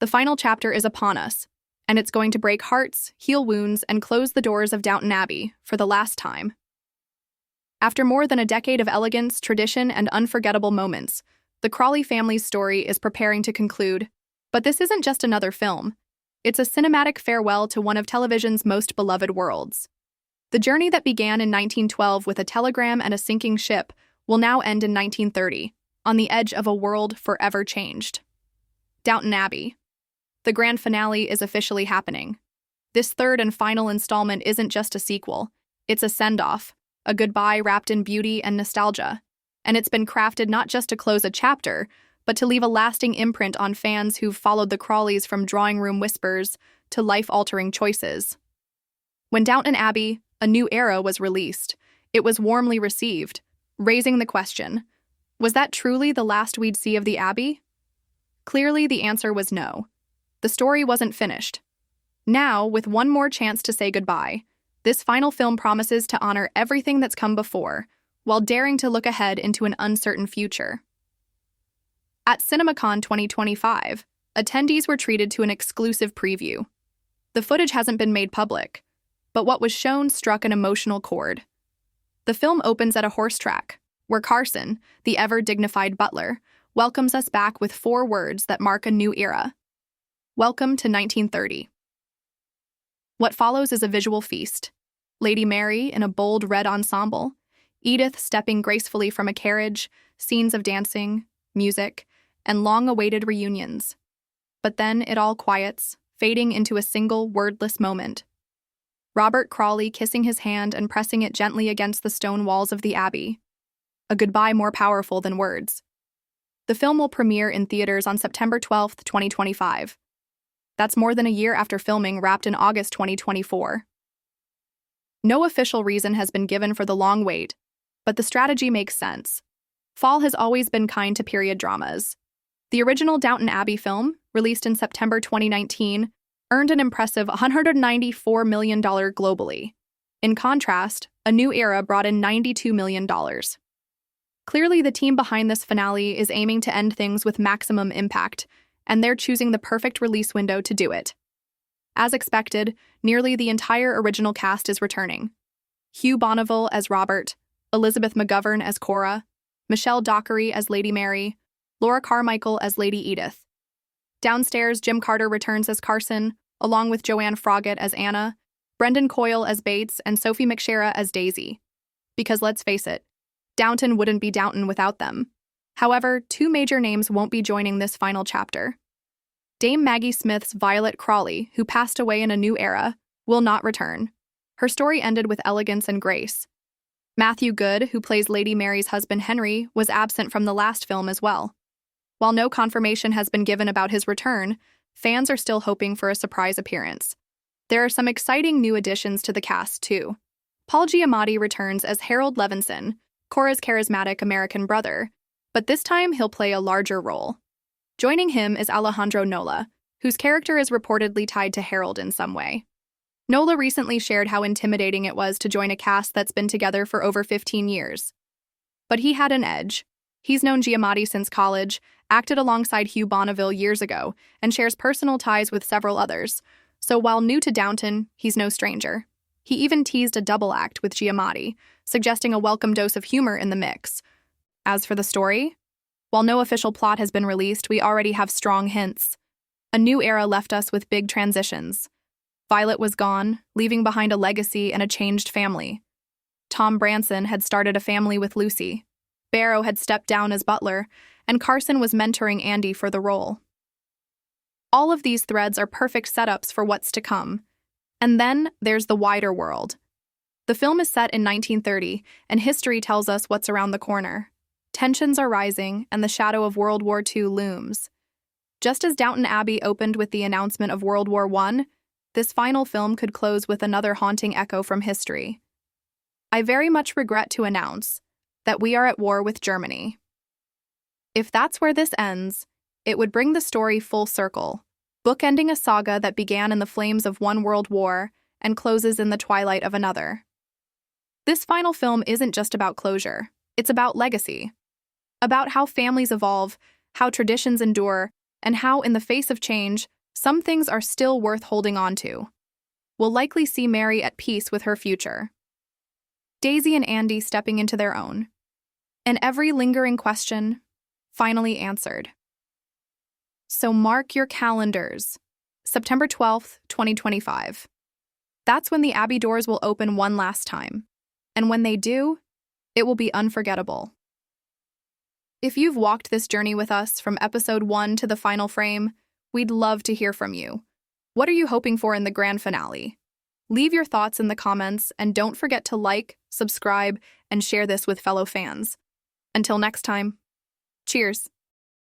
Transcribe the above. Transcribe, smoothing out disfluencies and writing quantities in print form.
The final chapter is upon us, and it's going to break hearts, heal wounds, and close the doors of Downton Abbey for the last time. After more than a decade of elegance, tradition, and unforgettable moments, the Crawley family's story is preparing to conclude. But this isn't just another film. It's a cinematic farewell to one of television's most beloved worlds. The journey that began in 1912 with a telegram and a sinking ship will now end in 1930, on the edge of a world forever changed. Downton Abbey. The grand finale is officially happening. This third and final installment isn't just a sequel. It's a send-off, a goodbye wrapped in beauty and nostalgia. And it's been crafted not just to close a chapter, but to leave a lasting imprint on fans who've followed the Crawleys from drawing room whispers to life-altering choices. When Downton Abbey, A New Era was released, it was warmly received, raising the question, was that truly the last we'd see of the Abbey? Clearly, the answer was no. The story wasn't finished. Now, with one more chance to say goodbye, this final film promises to honor everything that's come before, while daring to look ahead into an uncertain future. At CinemaCon 2025, attendees were treated to an exclusive preview. The footage hasn't been made public, but what was shown struck an emotional chord. The film opens at a horse track, where Carson, the ever-dignified butler, welcomes us back with 4 words that mark a new era. Welcome to 1930. What follows is a visual feast. Lady Mary in a bold red ensemble, Edith stepping gracefully from a carriage, scenes of dancing, music, and long-awaited reunions. But then it all quiets, fading into a single, wordless moment. Robert Crawley kissing his hand and pressing it gently against the stone walls of the Abbey. A goodbye more powerful than words. The film will premiere in theaters on September 12, 2025. That's more than a year after filming wrapped in August 2024. No official reason has been given for the long wait, but the strategy makes sense. Fall has always been kind to period dramas. The original Downton Abbey film, released in September 2019, earned an impressive $194 million globally. In contrast, A New Era brought in $92 million. Clearly, the team behind this finale is aiming to end things with maximum impact, and they're choosing the perfect release window to do it. As expected, nearly the entire original cast is returning. Hugh Bonneville as Robert, Elizabeth McGovern as Cora, Michelle Dockery as Lady Mary, Laura Carmichael as Lady Edith. Downstairs, Jim Carter returns as Carson, along with Joanne Froggatt as Anna, Brendan Coyle as Bates, and Sophie McShera as Daisy. Because let's face it, Downton wouldn't be Downton without them. However, 2 major names won't be joining this final chapter. Dame Maggie Smith's Violet Crawley, who passed away in A New Era, will not return. Her story ended with elegance and grace. Matthew Goode, who plays Lady Mary's husband Henry, was absent from the last film as well. While no confirmation has been given about his return, fans are still hoping for a surprise appearance. There are some exciting new additions to the cast, too. Paul Giamatti returns as Harold Levinson, Cora's charismatic American brother, but this time he'll play a larger role. Joining him is Alejandro Nola, whose character is reportedly tied to Harold in some way. Nola recently shared how intimidating it was to join a cast that's been together for over 15 years. But he had an edge. He's known Giamatti since college, acted alongside Hugh Bonneville years ago, and shares personal ties with several others. So while new to Downton, he's no stranger. He even teased a double act with Giamatti, suggesting a welcome dose of humor in the mix. As for the story, while no official plot has been released, we already have strong hints. A New Era left us with big transitions. Violet was gone, leaving behind a legacy and a changed family. Tom Branson had started a family with Lucy. Barrow had stepped down as butler, and Carson was mentoring Andy for the role. All of these threads are perfect setups for what's to come. And then there's the wider world. The film is set in 1930, and history tells us what's around the corner. Tensions are rising, and the shadow of World War II looms. Just as Downton Abbey opened with the announcement of World War I, this final film could close with another haunting echo from history. I very much regret to announce that we are at war with Germany. If that's where this ends, it would bring the story full circle, bookending a saga that began in the flames of one world war and closes in the twilight of another. This final film isn't just about closure, it's about legacy. About how families evolve, how traditions endure, and how, in the face of change, some things are still worth holding on to. We'll likely see Mary at peace with her future, Daisy and Andy stepping into their own, and every lingering question finally answered. So mark your calendars. September 12th, 2025. That's when the Abbey doors will open one last time. And when they do, it will be unforgettable. If you've walked this journey with us from episode 1 to the final frame, we'd love to hear from you. What are you hoping for in the grand finale? Leave your thoughts in the comments, and don't forget to like, subscribe, and share this with fellow fans. Until next time, cheers.